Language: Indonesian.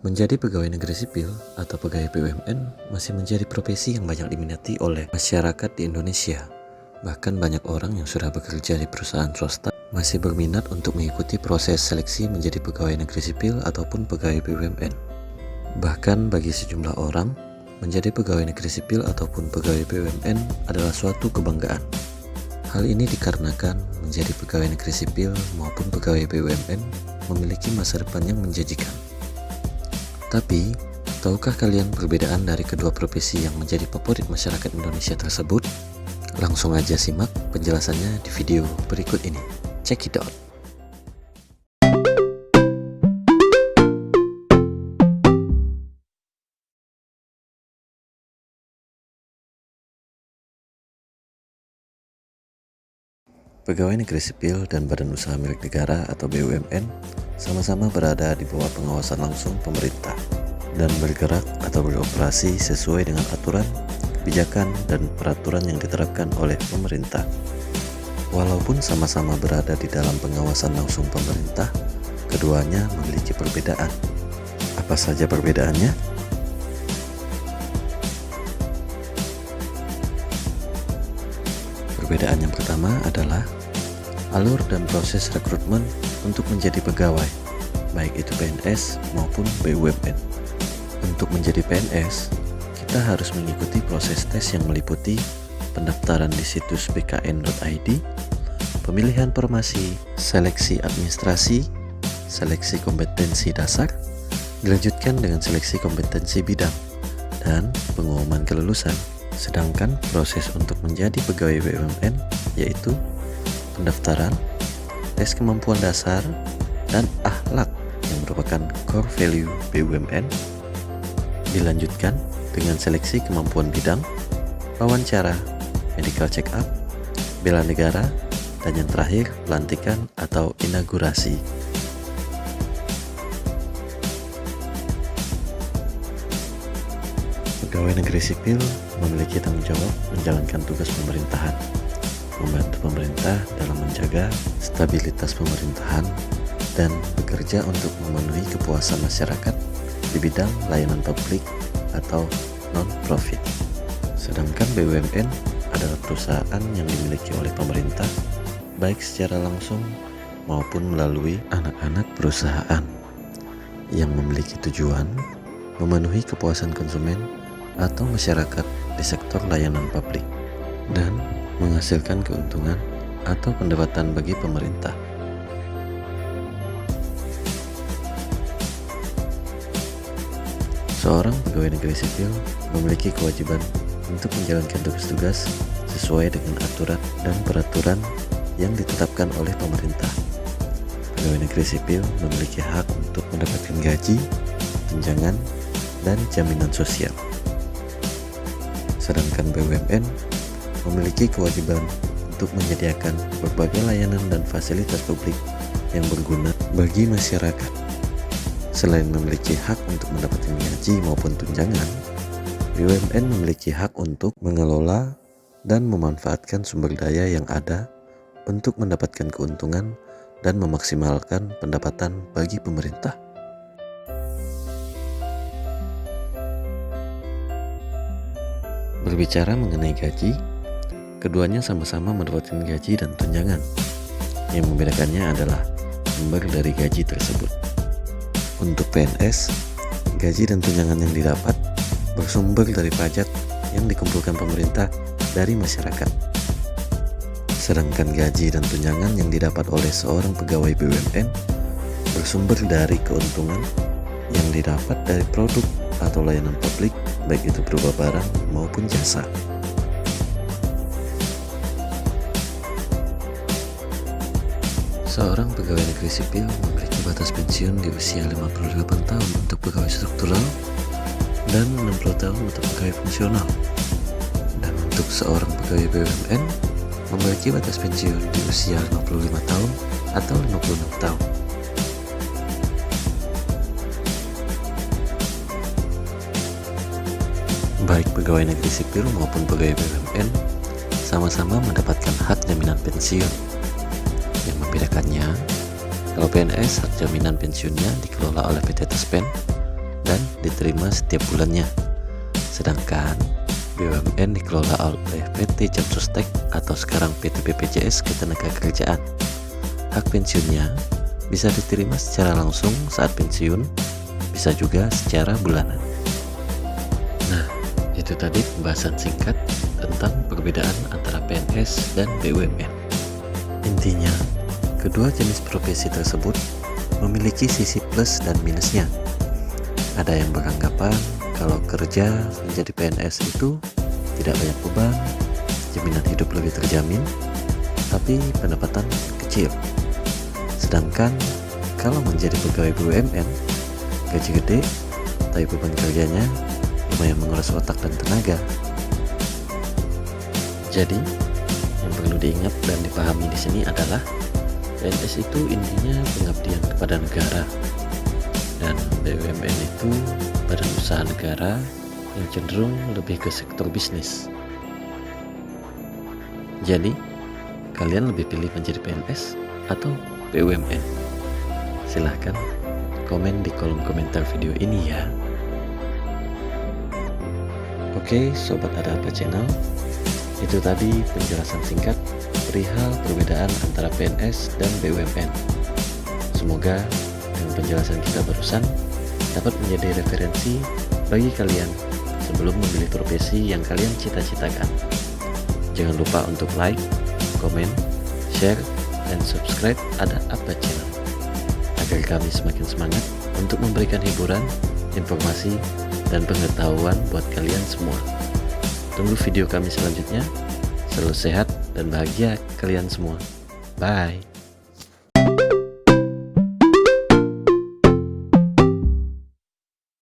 Menjadi pegawai negeri sipil atau pegawai BUMN masih menjadi profesi yang banyak diminati oleh masyarakat di Indonesia. Bahkan banyak orang yang sudah bekerja di perusahaan swasta masih berminat untuk mengikuti proses seleksi menjadi pegawai negeri sipil ataupun pegawai BUMN. Bahkan bagi sejumlah orang, menjadi pegawai negeri sipil ataupun pegawai BUMN adalah suatu kebanggaan. Hal ini dikarenakan menjadi pegawai negeri sipil maupun pegawai BUMN memiliki masa depan yang menjanjikan. Tapi, tahukah kalian perbedaan dari kedua profesi yang menjadi favorit masyarakat Indonesia tersebut? Langsung aja simak penjelasannya di video berikut ini. Check it out! Pegawai negeri sipil dan badan usaha milik negara atau BUMN sama-sama berada di bawah pengawasan langsung pemerintah dan bergerak atau beroperasi sesuai dengan aturan, kebijakan, dan peraturan yang diterapkan oleh pemerintah. Walaupun sama-sama berada di dalam pengawasan langsung pemerintah, keduanya memiliki perbedaan. Apa saja perbedaannya? Perbedaan yang pertama adalah alur dan proses rekrutmen untuk menjadi pegawai, baik itu PNS maupun BUMN. Untuk menjadi PNS, kita harus mengikuti proses tes yang meliputi pendaftaran di situs bkn.id, pemilihan formasi, seleksi administrasi, seleksi kompetensi dasar, dilanjutkan dengan seleksi kompetensi bidang, dan pengumuman kelulusan. Sedangkan proses untuk menjadi pegawai BUMN yaitu pendaftaran, tes kemampuan dasar, dan akhlak yang merupakan core value BUMN, dilanjutkan dengan seleksi kemampuan bidang, wawancara, medical check up, bela negara, dan yang terakhir pelantikan atau inaugurasi. Pegawai negeri sipil memiliki tanggung jawab menjalankan tugas pemerintahan, membantu pemerintah dalam menjaga stabilitas pemerintahan, dan bekerja untuk memenuhi kepuasan masyarakat di bidang layanan publik atau non-profit. Sedangkan BUMN adalah perusahaan yang dimiliki oleh pemerintah, baik secara langsung maupun melalui anak-anak perusahaan, yang memiliki tujuan memenuhi kepuasan konsumen atau masyarakat di sektor layanan publik dan menghasilkan keuntungan atau pendapatan bagi pemerintah. Seorang pegawai negeri sipil memiliki kewajiban untuk menjalankan tugas-tugas sesuai dengan aturan dan peraturan yang ditetapkan oleh pemerintah. Pegawai negeri sipil memiliki hak untuk mendapatkan gaji, tunjangan, dan jaminan sosial. Sedangkan BUMN memiliki kewajiban untuk menyediakan berbagai layanan dan fasilitas publik yang berguna bagi masyarakat. Selain memiliki hak untuk mendapatkan gaji maupun tunjangan, BUMN memiliki hak untuk mengelola dan memanfaatkan sumber daya yang ada untuk mendapatkan keuntungan dan memaksimalkan pendapatan bagi pemerintah. Berbicara mengenai gaji, keduanya sama-sama mendapatkan gaji dan tunjangan. Yang membedakannya adalah sumber dari gaji tersebut. Untuk PNS, gaji dan tunjangan yang didapat bersumber dari pajak yang dikumpulkan pemerintah dari masyarakat. Sedangkan gaji dan tunjangan yang didapat oleh seorang pegawai BUMN bersumber dari keuntungan yang didapat dari produk atau layanan publik, baik itu berupa barang maupun jasa. Seorang pegawai negeri sipil memiliki batas pensiun di usia 58 tahun untuk pegawai struktural dan 60 tahun untuk pegawai fungsional. Dan untuk seorang pegawai BUMN memiliki batas pensiun di usia 55 tahun atau 56 tahun. Baik pegawai negeri sipil maupun pegawai BUMN sama-sama mendapatkan hak jaminan pensiun. Yang membedakannya, kalau PNS hak jaminan pensiunnya dikelola oleh PT Taspen, dan diterima setiap bulannya. Sedangkan BUMN dikelola oleh PT Jamsostek atau sekarang PT BPJS Ketenagakerjaan. Hak pensiunnya bisa diterima secara langsung saat pensiun, bisa juga secara bulanan. Nah, itu tadi pembahasan singkat tentang perbedaan antara PNS dan BUMN. Intinya, kedua jenis profesi tersebut memiliki sisi plus dan minusnya. Ada yang beranggapan kalau kerja menjadi PNS itu tidak banyak beban, jaminan hidup lebih terjamin, tapi pendapatan kecil. Sedangkan kalau menjadi pegawai BUMN, gaji gede, tapi beban kerjanya lumayan menguras otak dan tenaga. Jadi, yang perlu diingat dan dipahami di sini adalah PNS itu intinya pengabdian kepada negara, dan BUMN itu badan usaha negara yang cenderung lebih ke sektor bisnis. Jadi, kalian lebih pilih menjadi PNS atau BUMN? Silahkan komen di kolom komentar video ini ya. Oke, Sobat Ada Apa Channel, itu tadi penjelasan singkat perihal perbedaan antara PNS dan BUMN. Semoga dengan penjelasan kita barusan dapat menjadi referensi bagi kalian sebelum memilih profesi yang kalian cita-citakan. Jangan lupa untuk like, komen, share, dan subscribe Ada Apa Channel agar kami semakin semangat untuk memberikan hiburan, informasi, dan pengetahuan buat kalian semua. Tunggu video kami selanjutnya. Selalu sehat dan bahagia kalian semua. Bye.